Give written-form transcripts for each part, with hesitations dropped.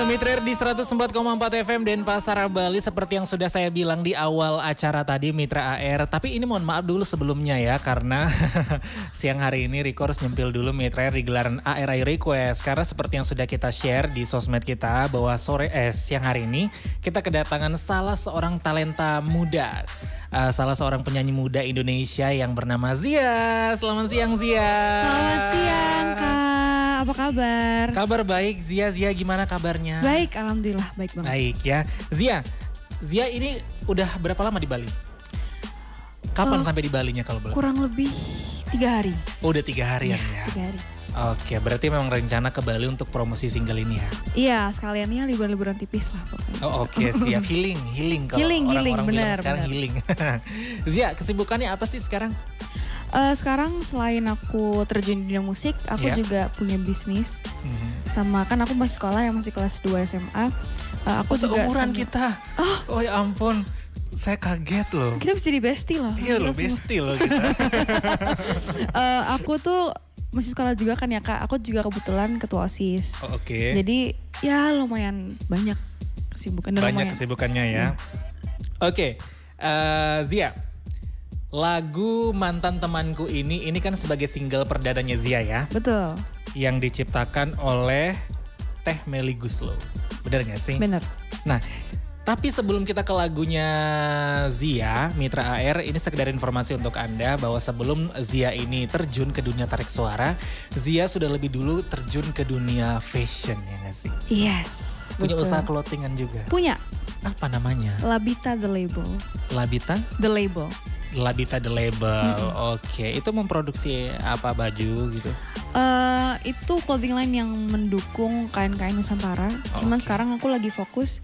Mitra di 104,4 FM Denpasar Bali, seperti yang sudah saya bilang di awal acara tadi Mitra AR. Tapi ini mohon maaf dulu sebelumnya ya, karena siang hari ini Riko harus nyempil dulu Mitra AR di gelaran AR Ayo Request. Karena seperti yang sudah kita share di sosmed kita bahwa siang hari ini kita kedatangan salah seorang talenta muda. Salah seorang penyanyi muda Indonesia yang bernama Zia. Selamat siang Zia. Selamat siang Kak, apa kabar? Kabar baik Zia. Zia gimana kabarnya? Baik, alhamdulillah baik banget. Baik ya. Zia ini udah berapa lama di Bali? Kapan sampai di Balinya kalau boleh? Kurang lebih 3 hari. Oh udah 3 harian ya? 3 hari. Oke, berarti memang rencana ke Bali untuk promosi single ini ya? Iya, sekaliannya liburan-liburan tipis lah pokoknya. Oh oke, siap. Healing kalau orang-orang bilang sekarang bener. healing. Zia, kesibukannya apa sih sekarang? Sekarang selain aku terjun di dunia musik, aku juga punya bisnis. Sama kan aku masih sekolah yang masih kelas 2 SMA. Aku juga seumuran kita. Oh ya ampun, saya kaget loh. Kita bisa jadi bestie loh. Iya loh, bestie loh kita. Aku tuh masih sekolah juga kan ya Kak. Aku juga kebetulan ketua OSIS. Oh, oke. Jadi ya lumayan banyak kesibukan. Banyak kesibukannya ya. Oke, Zia. Lagu Mantan Temanku ini kan sebagai single perdananya Zia ya? Betul. Yang diciptakan oleh Teh Melly Goeslaw. Bener gak sih? Bener. Nah, tapi sebelum kita ke lagunya Zia, Mitra AR, ini sekedar informasi untuk Anda bahwa sebelum Zia ini terjun ke dunia tarik suara, Zia sudah lebih dulu terjun ke dunia fashion ya gak sih? Yes. Punya betul. usaha clothingan juga? Punya. Apa namanya? Labita The Label. Labita? The Label. Labita The Label, Oke. Itu memproduksi apa, baju gitu? Itu clothing line yang mendukung kain-kain Nusantara. Cuman sekarang aku lagi fokus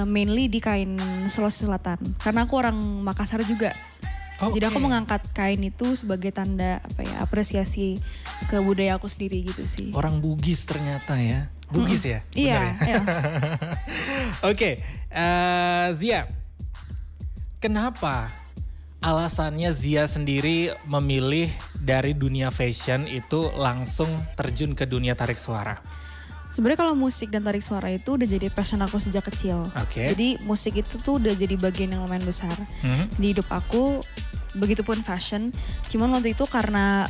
mainly di kain Sulawesi Selatan. Karena aku orang Makassar juga. Jadi aku mengangkat kain itu sebagai tanda apresiasi ke budaya aku sendiri gitu sih. Orang Bugis ternyata ya. Bugis ya? Iya. Ya? Oke, Zia. Kenapa alasannya Zia sendiri memilih dari dunia fashion itu langsung terjun ke dunia tarik suara? Sebenarnya kalau musik dan tarik suara itu udah jadi passion aku sejak kecil. Jadi musik itu tuh udah jadi bagian yang lumayan besar di hidup aku. Begitupun fashion. Cuman waktu itu karena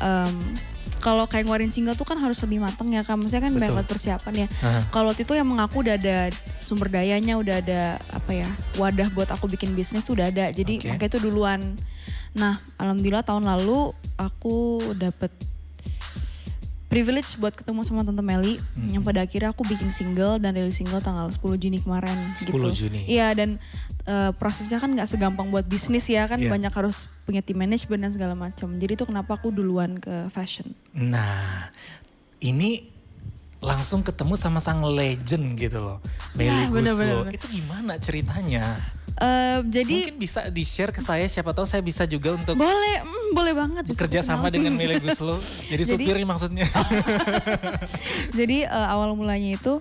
kalau kayak ngeluarin single tuh kan harus lebih mateng ya Kak. Maksudnya kan banyak banget persiapan ya. Kalau waktu itu yang mengaku udah ada sumber dayanya, udah ada wadah buat aku bikin bisnis tuh udah ada. Jadi makanya itu duluan. Nah alhamdulillah tahun lalu aku dapet privilege buat ketemu sama Tante Melly yang pada akhirnya aku bikin single dan rilis single tanggal 10 Juni kemarin. 10 gitu. Juni? Iya dan prosesnya kan gak segampang buat bisnis ya kan banyak harus punya tim management dan segala macam. Jadi itu kenapa aku duluan ke fashion. Nah ini langsung ketemu sama sang legend gitu loh. Melly Goeslaw. Itu gimana ceritanya? Jadi mungkin bisa di-share ke saya, siapa tahu saya bisa juga untuk boleh banget bekerja sama dengan Melly Goeslaw. Jadi supirnya maksudnya. Jadi awal mulanya itu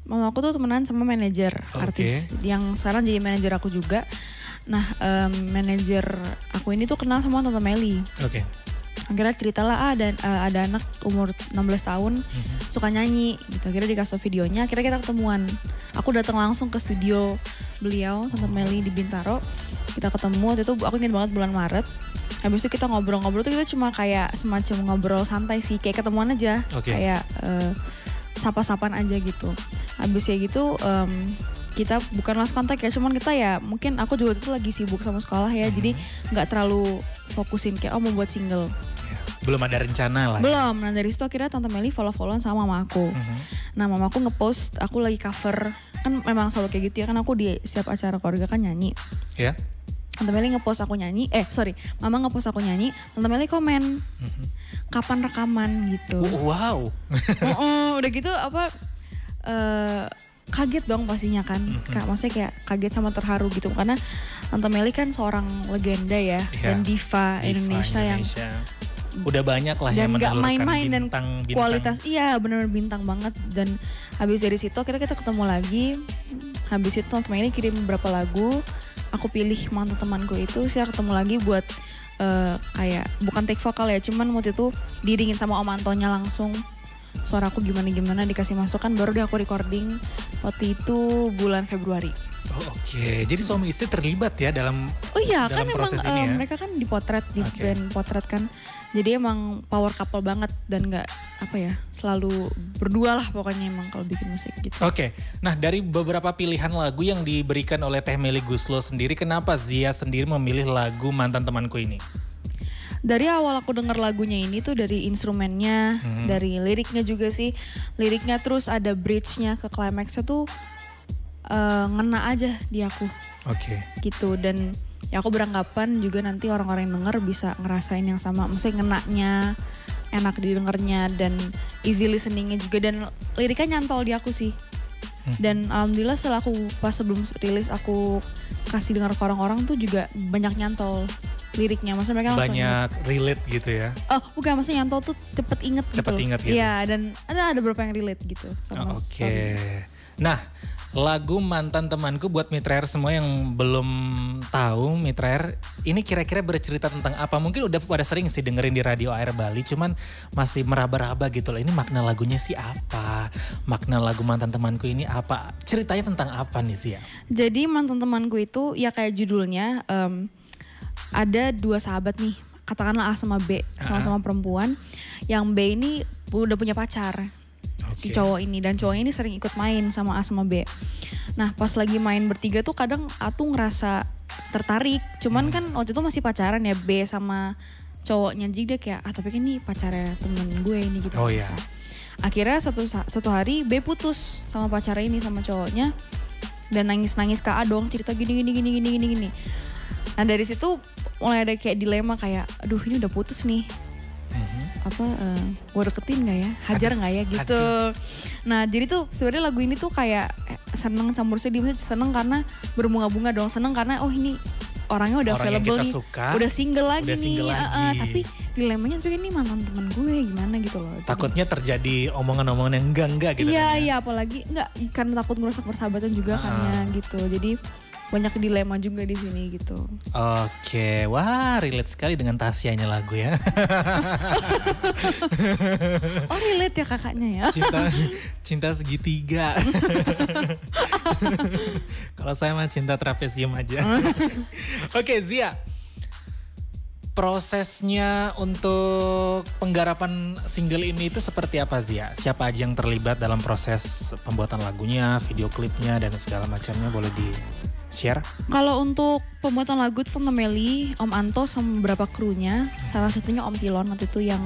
mama aku tuh temenan sama manajer artis yang sekarang jadi manajer aku juga. Nah manajer aku ini tuh kenal sama Tante Melly. Akhirnya ceritalah ada anak umur 16 tahun suka nyanyi gitu. Akhirnya dikasih videonya, akhirnya kita ketemuan. Aku datang langsung ke studio beliau, Tante Melly di Bintaro. Kita ketemu, waktu itu aku ingat banget bulan Maret. Habis itu kita ngobrol-ngobrol tuh kita cuma kayak semacam ngobrol santai sih, kayak ketemuan aja. Kayak sapa-sapan aja gitu. Habis kayak gitu kita bukan langsung kontak ya, cuman kita ya mungkin aku juga tuh lagi sibuk sama sekolah ya, jadi gak terlalu fokusin kayak mau buat single. Belum ada rencana lah. Belum, nah dari situ akhirnya Tante Melly follow-followan sama mama aku. Nah mama aku ngepost aku lagi cover, kan memang selalu kayak gitu ya, kan aku di setiap acara keluarga kan nyanyi. Tante Melly ngepost aku nyanyi, mama ngepost aku nyanyi, Tante Melly komen, kapan rekaman gitu. Wow. Udah gitu kaget dong pastinya kan, maksudnya kayak kaget sama terharu gitu karena Tante Melly kan seorang legenda ya dan diva Indonesia yang udah banyak lah dan yang gak main-main dan bintang. Kualitas benar-benar bintang banget dan Habis dari situ akhirnya kita ketemu lagi. Habis itu teman-teman ini kirim beberapa lagu. Aku pilih mantan temanku itu, saya ketemu lagi buat kayak bukan take vokal ya, cuman waktu itu diiringin sama Om Antonya langsung. Suaraku gimana-gimana dikasih masukan, baru deh aku recording waktu itu bulan Februari. Oh, oke. Jadi suami istri terlibat ya dalam kan proses emang ini ya? mereka kan dipotret di band potret kan. Jadi emang power couple banget dan gak selalu berdua lah pokoknya emang kalau bikin musik gitu. Oke, nah dari beberapa pilihan lagu yang diberikan oleh Teh Meli Guslo sendiri, kenapa Zia sendiri memilih lagu Mantan Temanku ini? Dari awal aku denger lagunya ini tuh dari instrumennya, dari liriknya juga sih. Liriknya terus ada bridge-nya ke climax-nya tuh ngena aja di aku. Oke. Gitu, dan ya aku beranggapan juga nanti orang-orang yang denger bisa ngerasain yang sama. Maksudnya ngenanya, enak didengarnya dan easy listeningnya juga. Dan liriknya nyantol di aku sih. Dan alhamdulillah setelah sebelum rilis aku kasih dengar ke orang-orang tuh juga banyak nyantol liriknya. Maksudnya mereka banyak relate gitu ya? Oh bukan, maksudnya nyantol tuh cepet inget gitu. Cepet inget gitu? Iya, dan ada beberapa yang relate gitu sama Oke. Nah, lagu Mantan Temanku buat Mitra Air semua yang belum tahu, Mitra Air ini kira-kira bercerita tentang apa? Mungkin udah pada sering sih dengerin di Radio Air Bali, cuman masih meraba-raba gitu lah. Ini makna lagunya sih apa? Makna lagu Mantan Temanku ini apa? Ceritanya tentang apa nih Zia? Jadi Mantan Temanku itu ya kayak judulnya, ada dua sahabat nih, katakanlah A sama B, sama-sama perempuan. Yang B ini udah punya pacar. Si cowok ini, dan cowoknya ini sering ikut main sama A sama B. Nah pas lagi main bertiga tuh kadang A tuh ngerasa tertarik, cuman kan waktu itu masih pacaran ya B sama cowoknya, jadi dia kayak tapi kan ini pacarnya temen gue ini gitu. Akhirnya suatu hari B putus sama pacarnya ini, sama cowoknya, dan nangis ke A dong, cerita gini. Nah dari situ mulai ada kayak dilema kayak aduh ini udah putus nih, gue deketin gak ya, hajar gak ya gitu. Nah jadi tuh sebenarnya lagu ini tuh kayak seneng campur sedih. Maksudnya seneng karena berbunga-bunga dong, seneng karena ini orangnya udah available nih, udah single lagi nih. Tapi dilemanya tapi ini mantan teman gue gimana gitu loh. Takutnya terjadi omongan-omongan yang enggak gitu. Iya apalagi enggak, karena takut ngerusak persahabatan juga kan ya gitu. Jadi banyak dilema juga di sini gitu. Oke, wah relate sekali dengan Tasyanya lagu ya. Oh relate ya kakaknya ya. Cinta segitiga. Kalau saya mah cinta trapesium aja. Oke Zia, prosesnya untuk penggarapan single ini itu seperti apa Zia? Siapa aja yang terlibat dalam proses pembuatan lagunya, video klipnya dan segala macamnya, boleh di-share? Kalau untuk pembuatan lagu itu Tante Meli, Om Anto sama beberapa krunya. Salah satunya Om Pilon waktu itu yang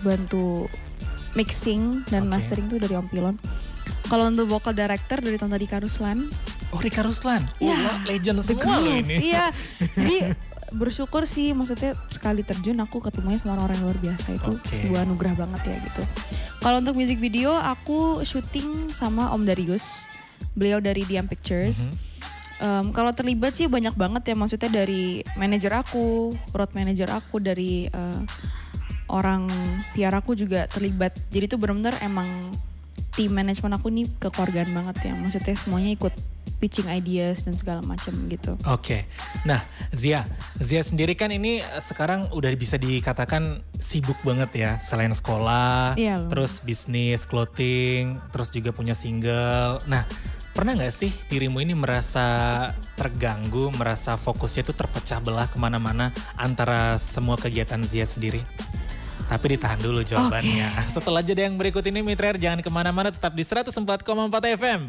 bantu mixing dan mastering tuh dari Om Pilon. Kalau untuk vocal director dari Tante Rika Ruslan. Oh Rika Ruslan, legend semua loh ini. Iya, jadi bersyukur sih, maksudnya sekali terjun aku ketemunya sama orang yang luar biasa, itu sebuah anugerah banget ya gitu. Kalau untuk music video aku syuting sama Om Darius, beliau dari Diam Pictures. Kalau terlibat sih banyak banget ya, maksudnya dari manajer aku, road manager aku, dari orang PR aku juga terlibat. Jadi itu benar-benar emang tim manajemen aku nih kekeluargaan banget ya, maksudnya semuanya ikut pitching ideas dan segala macam gitu. Oke. Nah, Zia sendiri kan ini sekarang udah bisa dikatakan sibuk banget ya, selain sekolah, terus bisnis, clothing, terus juga punya single. Nah, pernah nggak sih dirimu ini merasa terganggu, merasa fokusnya itu terpecah belah kemana-mana antara semua kegiatan Zia sendiri? Tapi ditahan dulu jawabannya. Setelah jeda yang berikut ini, Mitra Air jangan kemana-mana, tetap di 104,4 FM.